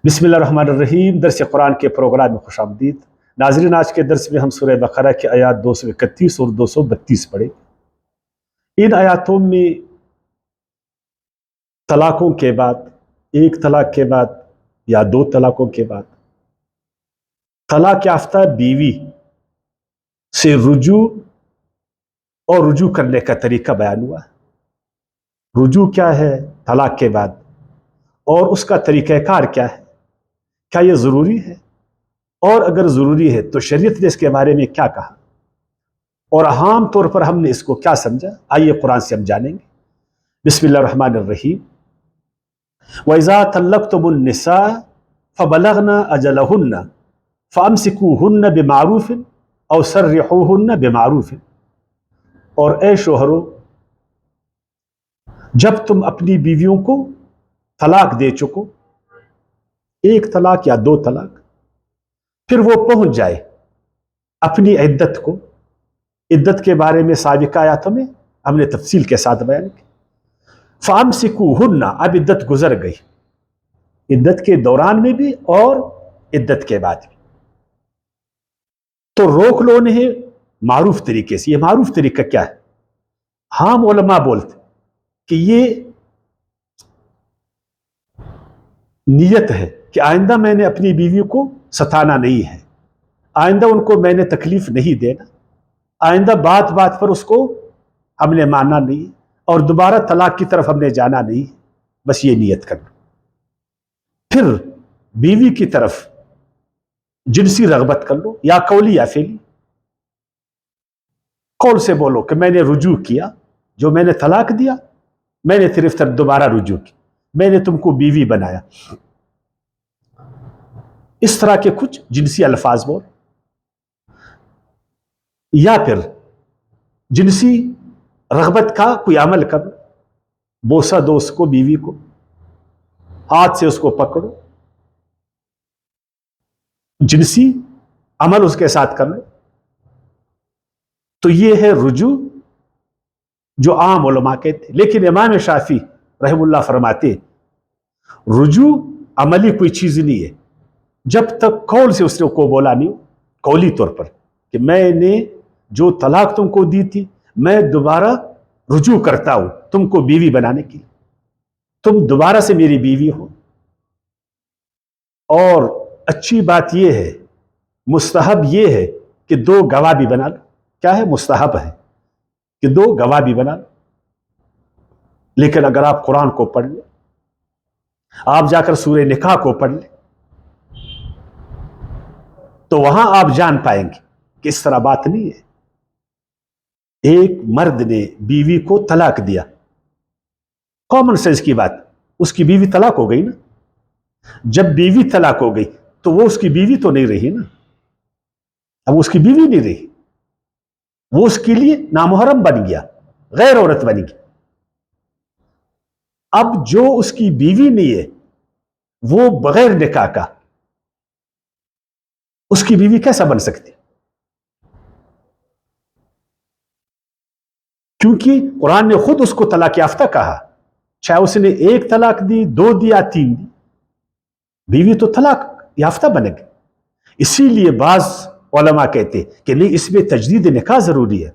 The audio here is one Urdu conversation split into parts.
بسم اللہ الرحمن الرحیم۔ درس قرآن کے پروگرام میں خوش آمدید ناظرین۔ آج کے درس میں ہم سورہ بقرہ کی آیات 231 اور 232 پڑھیں۔ ان آیاتوں میں طلاقوں کے بعد، ایک طلاق کے بعد یا دو طلاقوں کے بعد، طلاق یافتہ بیوی سے رجوع اور رجوع کرنے کا طریقہ بیان ہوا ہے۔ رجوع کیا ہے طلاق کے بعد اور اس کا طریقہ کار کیا ہے، کیا یہ ضروری ہے، اور اگر ضروری ہے تو شریعت نے اس کے بارے میں کیا کہا اور عام طور پر ہم نے اس کو کیا سمجھا۔ آئیے قرآن سے ہم جانیں گے۔ بسم اللہ الرحمن الرحیم۔ وَإِذَا طَلَّقْتُمُ النِّسَاءَ فَبَلَغْنَ أَجَلَهُنَّ فَأَمْسِكُوهُنَّ بِمَعْرُوفٍ أَوْ سَرِّحُوهُنَّ بِمَعْرُوفٍ، اور اے شوہرو، جب تم اپنی بیویوں کو طلاق دے چکو، ایک طلاق یا دو طلاق، پھر وہ پہنچ جائے اپنی عدت کو۔ عدت کے بارے میں سابقہ آیاتوں میں ہم نے تفصیل کے ساتھ بیان کی۔ فَأَمْسِكُوهُنَّ، اب عدت گزر گئی، عدت کے دوران میں بھی اور عدت کے بعد بھی، تو روک لو انہیں معروف طریقے سے۔ یہ معروف طریقہ کیا ہے؟ عام علماء بولتے کہ یہ نیت ہے کہ آئندہ میں نے اپنی بیوی کو ستانا نہیں ہے، آئندہ ان کو میں نے تکلیف نہیں دینا، آئندہ بات بات پر اس کو ہم نے ماننا نہیں، اور دوبارہ طلاق کی طرف ہم نے جانا نہیں، بس یہ نیت کرنا۔ پھر بیوی کی طرف جنسی رغبت کر لو، یا قولی یا فعلی۔ قول سے بولو کہ میں نے رجوع کیا، جو میں نے طلاق دیا میں نے صرف دوبارہ رجوع کی، میں نے تم کو بیوی بنایا۔ اس طرح کے کچھ جنسی الفاظ بول، یا پھر جنسی رغبت کا کوئی عمل کر، بوسہ دو اس کو، بیوی کو ہاتھ سے اس کو پکڑو، جنسی عمل اس کے ساتھ کر لو، تو یہ ہے رجوع جو عام علماء کہتے۔ لیکن امام شافعی رحم اللہ فرماتے رجوع عملی کوئی چیز نہیں ہے جب تک قول سے اس نے کو بولا نہیں، قولی طور پر کہ میں نے جو طلاق تم کو دی تھی میں دوبارہ رجوع کرتا ہوں تم کو بیوی بنانے کے لیے، تم دوبارہ سے میری بیوی ہو۔ اور اچھی بات یہ ہے، مستحب یہ ہے کہ دو گواہ بھی بنا لو۔ کیا ہے؟ مستحب ہے کہ دو گواہ بھی بنا لو۔ لیکن اگر آپ قرآن کو پڑھ لیں، آپ جا کر سورہ نکاح کو پڑھ لیں، تو وہاں آپ جان پائیں گے کہ اس طرح بات نہیں ہے۔ ایک مرد نے بیوی کو طلاق دیا، کامن سینس کی بات، اس کی بیوی طلاق ہو گئی نا۔ جب بیوی طلاق ہو گئی تو وہ اس کی بیوی تو نہیں رہی نا، اب اس کی بیوی نہیں رہی، وہ اس کے لیے نامحرم بن گیا، غیر عورت بن گئی۔ اب جو اس کی بیوی نہیں ہے وہ بغیر نکاح کا اس کی بیوی کیسا بن سکتی؟ کیونکہ قرآن نے خود اس کو طلاق یافتہ کہا، چاہے اس نے ایک طلاق دی، دو دیا، تین دی، بیوی تو طلاق یافتہ بنے گی۔ اسی لیے بعض علماء کہتے کہ نہیں، اس میں تجدید نکاح ضروری ہے،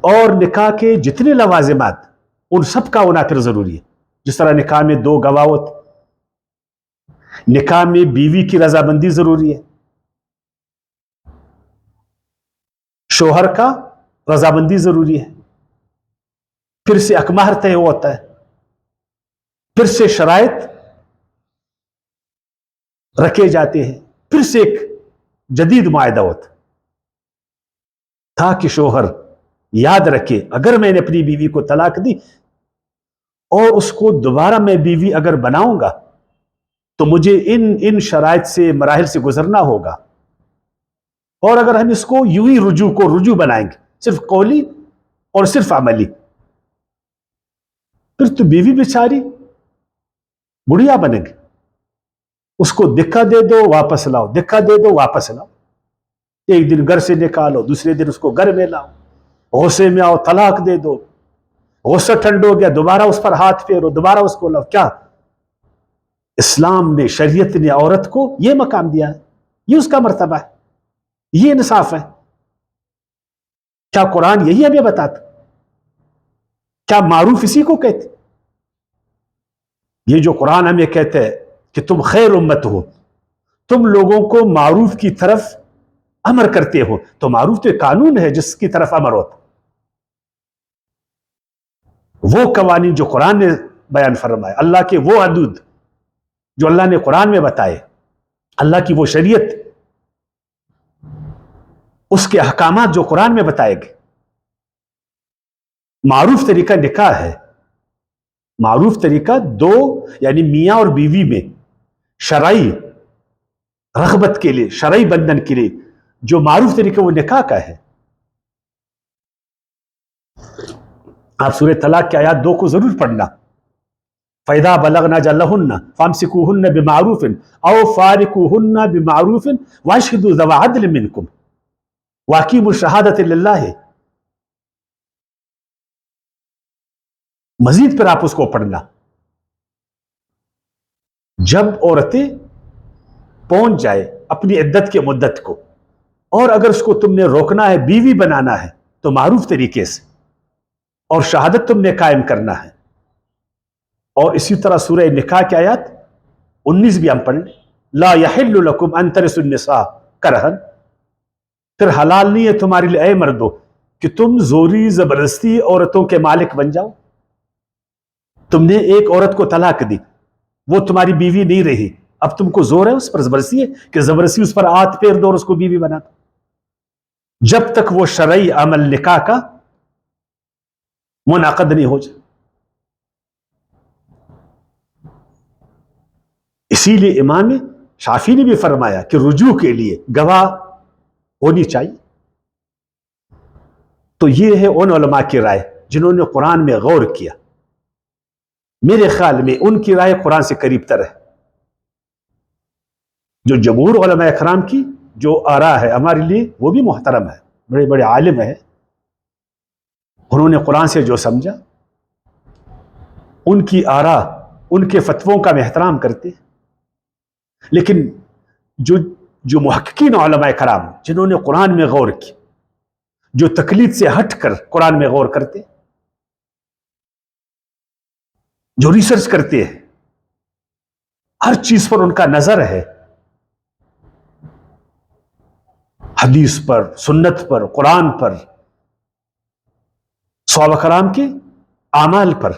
اور نکاح کے جتنے لوازمات ان سب کا ہونا پھر ضروری ہے۔ جس طرح نکاح میں دو گواہ ہوتے، نکاح میں بیوی کی رضامندی ضروری ہے، شوہر کا رضامندی ضروری ہے، پھر سے حق مہر طے ہوتا ہے، پھر سے شرائط رکھے جاتے ہیں، پھر سے ایک جدید معاہدہ ہوتا ہے، تاکہ شوہر یاد رکھے اگر میں نے اپنی بیوی کو طلاق دی اور اس کو دوبارہ میں بیوی اگر بناؤں گا تو مجھے ان شرائط سے، مراحل سے گزرنا ہوگا۔ اور اگر ہم اس کو یوں ہی رجوع کو رجوع بنائیں گے، صرف قولی اور صرف عملی، پھر تو بیوی بیچاری بڑھیا بنے گی، اس کو دکھا دے دو واپس لاؤ، دکھا دے دو واپس لاؤ، ایک دن گھر سے نکالو، دوسرے دن اس کو گھر میں لاؤ، غصے میں آؤ طلاق دے دو، غصہ ٹھنڈ ہو گیا دوبارہ اس پر ہاتھ پھیرو، دوبارہ اس کو لاؤ۔ کیا اسلام نے، شریعت نے عورت کو یہ مقام دیا ہے، یہ اس کا مرتبہ ہے، یہ انصاف ہے۔ کیا قرآن یہی ہمیں بتاتا؟ کیا معروف اسی کو کہتے؟ یہ جو قرآن ہمیں کہتے ہیں کہ تم خیر امت ہو، تم لوگوں کو معروف کی طرف امر کرتے ہو، تو معروف تو ایک قانون ہے جس کی طرف امر ہوتا، وہ قوانین جو قرآن نے بیان فرمائے، اللہ کے وہ حدود جو اللہ نے قرآن میں بتائے، اللہ کی وہ شریعت، اس کے احکامات جو قرآن میں بتائے گئے۔ معروف طریقہ نکاح ہے، معروف طریقہ دو یعنی میاں اور بیوی میں شرعی رغبت کے لیے، شرعی بندھن کے لیے جو معروف طریقہ وہ نکاح کا ہے۔ آپ سورہ طلاق کی آیات 2 کو ضرور پڑھنا۔ فَإِذَا بَلَغْنَ أَجَلَهُنَّ فَأَمْسِكُوهُنَّ بِمَعْرُوفٍ أَوْ فَارِقُوهُنَّ بِمَعْرُوفٍ وَأَشْهِدُوا ذَوَا عَدْلٍ مِّنكُمْ وَأَقِيمُوا الشَّهَادَةَ لِلَّهِ۔ مزید پھر آپ اس کو پڑھنا، جب عورتیں پہنچ جائے اپنی عدت کے مدت کو، اور اگر اس کو تم نے روکنا ہے، بیوی بنانا ہے، تو معروف طریقے سے، اور شہادت تم نے قائم کرنا ہے۔ اور اسی طرح سورہ نکاح کی آیات 19 بھی ہم پڑھ لیں، لا یحل لکم ان ترثوا النساء کرہا، پھر حلال نہیں ہے تمہارے لیے اے مردو کہ تم زوری زبردستی عورتوں کے مالک بن جاؤ۔ تم نے ایک عورت کو طلاق دی، وہ تمہاری بیوی نہیں رہی، اب تم کو زور ہے اس پر، زبردستی ہے کہ زبردستی اس پر ہاتھ پھیر دو اور اس کو بیوی بنا دو، جب تک وہ شرعی عمل نکاح کا منعقد نہیں ہو جائے۔ اسی لیے امام شافعی نے بھی فرمایا کہ رجوع کے لیے گواہ ہونی چاہیے۔ تو یہ ہے ان علماء کی رائے جنہوں نے قرآن میں غور کیا۔ میرے خیال میں ان کی رائے قرآن سے قریب تر ہے۔ جو جمہور علماء اکرام کی جو آراء ہے ہمارے لیے وہ بھی محترم ہے، بڑے بڑے عالم ہیں، انہوں نے قرآن سے جو سمجھا، ان کی آراء، ان کے فتووں کا ہم احترام کرتے ہیں۔ لیکن جو محققین علماء کرام جنہوں نے قرآن میں غور کی، جو تقلید سے ہٹ کر قرآن میں غور کرتے، جو ریسرچ کرتے ہیں، ہر چیز پر ان کا نظر ہے، حدیث پر، سنت پر، قرآن پر، صحابہ کرام کے اعمال پر،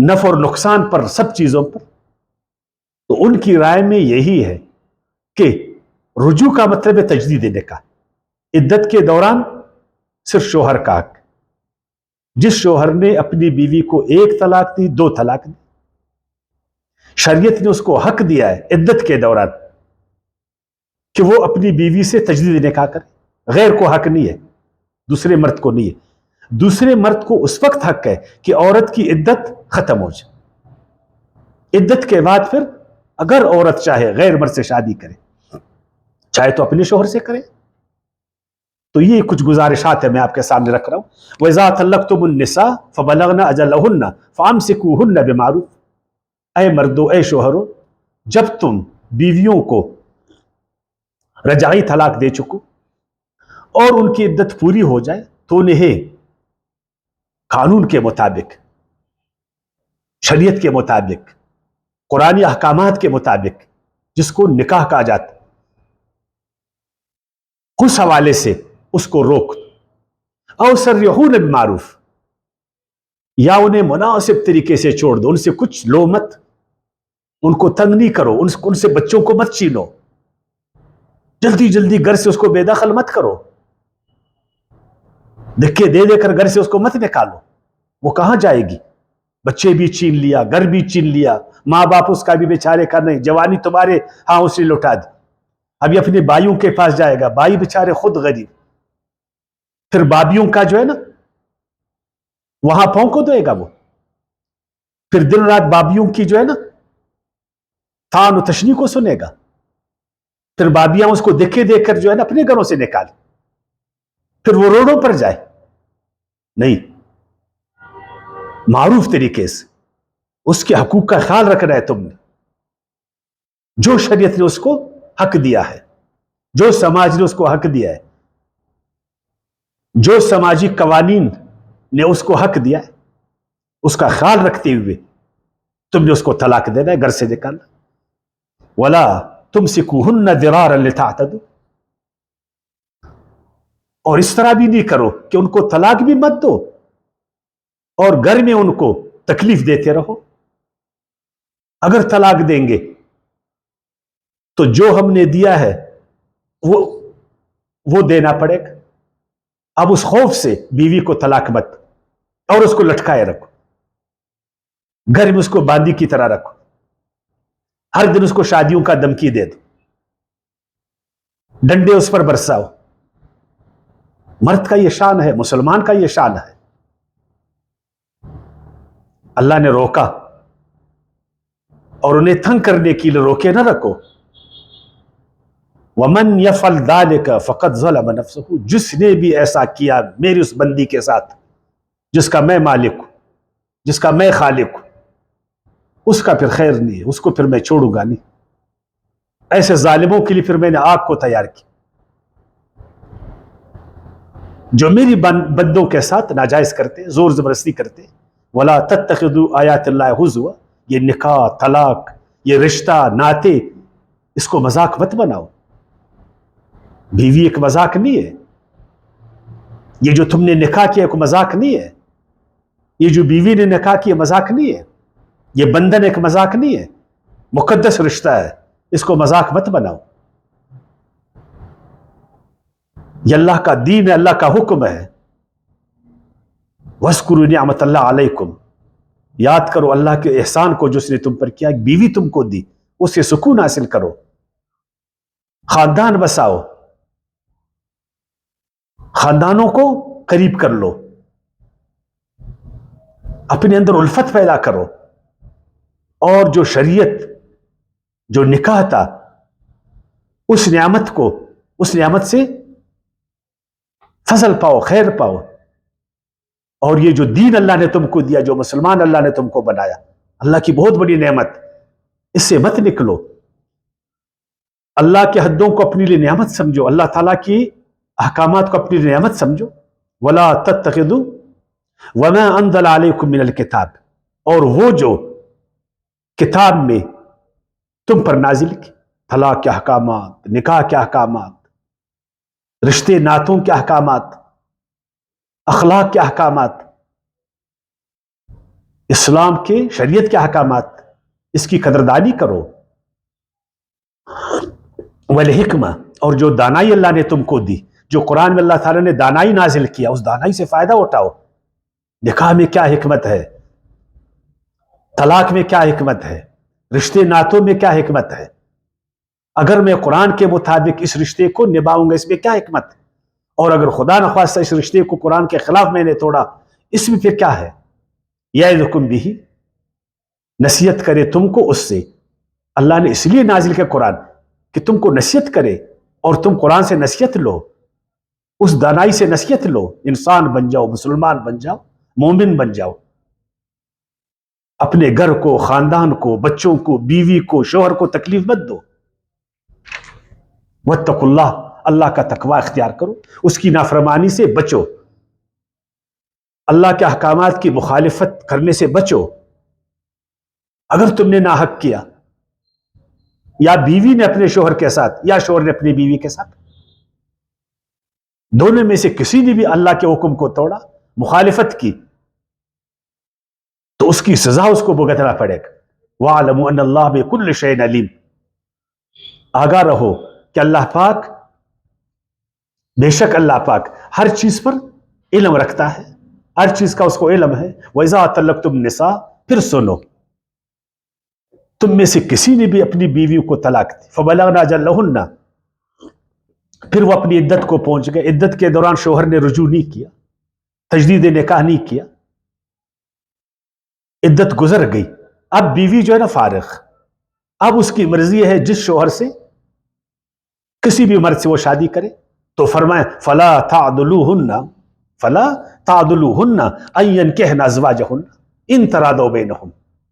نفع اور نقصان پر، سب چیزوں پر، تو ان کی رائے میں یہی ہے کہ رجوع کا مطلب ہے تجدید نکاح، عدت کے دوران صرف شوہر کا حق، جس شوہر نے اپنی بیوی کو 1 طلاق دی، 2 طلاق دی، شریعت نے اس کو حق دیا ہے عدت کے دوران کہ وہ اپنی بیوی سے تجدید نکاح کرے۔ غیر کو حق نہیں ہے، دوسرے مرد کو نہیں ہے۔ دوسرے مرد کو اس وقت حق ہے کہ عورت کی عدت ختم ہو جائے، عدت کے بعد پھر اگر عورت چاہے غیر مرد سے شادی کرے، چاہے تو اپنے شوہر سے کرے۔ تو یہ کچھ گزارشات ہیں میں آپ کے سامنے رکھ رہا ہوں۔ وَإِذَا طَلَّقْتُمُ النِّسَاءَ فَبَلَغْنَ أَجَلَهُنَّ فَأَمْسِكُوهُنَّ بِمَعْرُوفٍ، اے مردو، اے شوہرو، جب تم بیویوں کو رجعی طلاق دے چکو اور ان کی عدت پوری ہو جائے تو انہیں قانون کے مطابق، شریعت کے مطابق، قرآنی احکامات کے مطابق، جس کو نکاح کہا جاتا، اس حوالے سے اس کو روک، او سرحون بمعروف، یا انہیں مناسب طریقے سے چھوڑ دو، ان سے کچھ لو مت، ان کو تنگ نہیں کرو، ان سے بچوں کو مت چھینو، جلدی جلدی گھر سے اس کو بے دخل مت کرو، دھکے دے دے کر گھر سے اس کو مت نکالو، وہ کہاں جائے گی؟ بچے بھی چھین لیا، گھر بھی چھین لیا، ماں باپ اس کا بھی بیچارے کا نہیں، جوانی تمہارے ہاں اس نے لوٹا دی، ابھی اپنے بھائیوں کے پاس جائے گا، بھائی بیچارے خود غریب، پھر بابیوں کا جو ہے نا وہاں پاؤں کو دے گا وہ، پھر دن رات بابیوں کی جو ہے نا تان و تشنی کو سنے گا، پھر بابیاں اس کو دکھے دے کر جو ہے نا اپنے گھروں سے نکال، پھر وہ روڈوں پر جائے۔ نہیں، معروف طریقے سے اس کے حقوق کا خیال رکھنا ہے تم نے. جو شریعت نے اس کو حق دیا ہے، جو سماج نے اس کو حق دیا ہے، جو سماجی قوانین نے اس کو حق دیا ہے، اس کا خیال رکھتے ہوئے تم نے اس کو طلاق دینا ہے، گھر سے نکالنا. ولا تمسکوہن ضرارا لتعتدوا، اور اس طرح بھی نہیں کرو کہ ان کو طلاق بھی مت دو اور گھر میں ان کو تکلیف دیتے رہو. اگر طلاق دیں گے تو جو ہم نے دیا ہے وہ دینا پڑے گا. اب اس خوف سے بیوی کو طلاق مت اور اس کو لٹکائے رکھو، گھر میں اس کو باندی کی طرح رکھو، ہر دن اس کو شادیوں کا دھمکی دے دو، ڈنڈے اس پر برساؤ. مرد کا یہ شان ہے، مسلمان کا یہ شان ہے. اللہ نے روکا اور انہیں تنگ کرنے کے لیے روکے نہ رکھو. وَمَنْ يَفْعَلْ ذَلِكَ فَقَدْ ظَلَمَ نَفْسَهُ، جس نے بھی ایسا کیا میری اس بندی کے ساتھ جس کا میں مالک ہوں، جس کا میں خالق ہوں، اس کا پھر خیر نہیں ہے، اس کو پھر میں چھوڑوں گا نہیں. ایسے ظالموں کے لیے پھر میں نے آگ کو تیار کی جو میری بندوں کے ساتھ ناجائز کرتے، زور زبردستی کرتے. وَلَا تَتَّخِذُوا آیَاتِ اللَّهِ ہُزُوًا، یہ نکاح، طلاق، یہ رشتہ ناطے، اس کو مذاق مت بناؤ. بیوی ایک مذاق نہیں ہے. یہ جو تم نے نکاح کیا ایک مذاق نہیں ہے. یہ جو بیوی نے نکاح کیا مذاق نہیں ہے. یہ بندھن ایک مذاق نہیں ہے، مقدس رشتہ ہے، اس کو مذاق مت بناؤ. یہ اللہ کا دین ہے، اللہ کا حکم ہے. وَاذْكُرُوا نِعْمَتَ اللَّهِ عَلَيْكُمْ، یاد کرو اللہ کے احسان کو جس نے تم پر کیا. ایک بیوی تم کو دی، اس سے سکون حاصل کرو، خاندان بساؤ، خاندانوں کو قریب کر لو، اپنے اندر الفت پیدا کرو. اور جو شریعت، جو نکاح تھا، اس نعمت سے فضل پاؤ، خیر پاؤ. اور یہ جو دین اللہ نے تم کو دیا، جو مسلمان اللہ نے تم کو بنایا، اللہ کی بہت بڑی نعمت، اس سے مت نکلو. اللہ کے حدوں کو اپنے لیے نعمت سمجھو، اللہ تعالیٰ کی احکامات کو اپنی نعمت سمجھو. وَلَا تَتَّخِذُوا وَمَا أَنزَلَ عَلَيْكُم مِّنَ الْكِتَابِ، اور وہ جو کتاب میں تم پر نازل کی، طلاق کے احکامات، نکاح کے احکامات، رشتے ناتوں کے احکامات، اخلاق کے احکامات، اسلام کے شریعت کے احکامات، اس کی قدردانی کرو. والحکمہ، اور جو دانائی اللہ نے تم کو دی، جو قرآن میں اللہ تعالیٰ نے دانائی نازل کیا، اس دانائی سے فائدہ اٹھاؤ. نکاح میں کیا حکمت ہے، طلاق میں کیا حکمت ہے، رشتے ناتوں میں کیا حکمت ہے. اگر میں قرآن کے مطابق اس رشتے کو نبھاؤں گا، اس میں کیا حکمت ہے. اور اگر خدا نخواستہ اس رشتے کو قرآن کے خلاف میں نے توڑا، اس میں پھر کیا ہے. یعظکم بہ، نصیحت کرے تم کو اس سے. اللہ نے اس لیے نازل کیا قرآن کہ تم کو نصیحت کرے، اور تم قرآن سے نصیحت لو، اس دانائی سے نصیحت لو. انسان بن جاؤ، مسلمان بن جاؤ، مومن بن جاؤ. اپنے گھر کو، خاندان کو، بچوں کو، بیوی کو، شوہر کو تکلیف مت دو. واتقوا اللہ، اللہ کا تقوی اختیار کرو، اس کی نافرمانی سے بچو، اللہ کے احکامات کی مخالفت کرنے سے بچو. اگر تم نے ناحق کیا، یا بیوی نے اپنے شوہر کے ساتھ، یا شوہر نے اپنی بیوی کے ساتھ، دونوں میں سے کسی نے بھی اللہ کے حکم کو توڑا، مخالفت کی، تو اس کی سزا اس کو بھگتنا پڑے گا. وَاعْلَمُوا أَنَّ اللَّهَ بِكُلِّ شَيْءٍ عَلِيمٌ، آگاہ رہو کہ اللہ پاک، بے شک اللہ پاک ہر چیز پر علم رکھتا ہے، ہر چیز کا اس کو علم ہے. وَإِذَا طَلَّقْتُمُ النِّسَاءَ، پھر سنو، تم میں سے کسی نے بھی اپنی بیویوں کو طلاق دی، فَبَلَغْنَ أَجَلَّهُنَّ، پھر وہ اپنی عدت کو پہنچ گئے، عدت کے دوران شوہر نے رجوع نہیں کیا، تجدید نکاح نہیں کیا، عدت گزر گئی، اب بیوی جو ہے نا فارغ، اب اس کی مرضی ہے جس شوہر سے، کسی بھی مرد سے وہ شادی کرے. تو فرمائیں فَلَا تَعْضُلُوهُنَّ أَن يَنكِحْنَ أَزْوَاجَهُنَّ إِن تَرَاضَوْا بَيْنَهُمْ،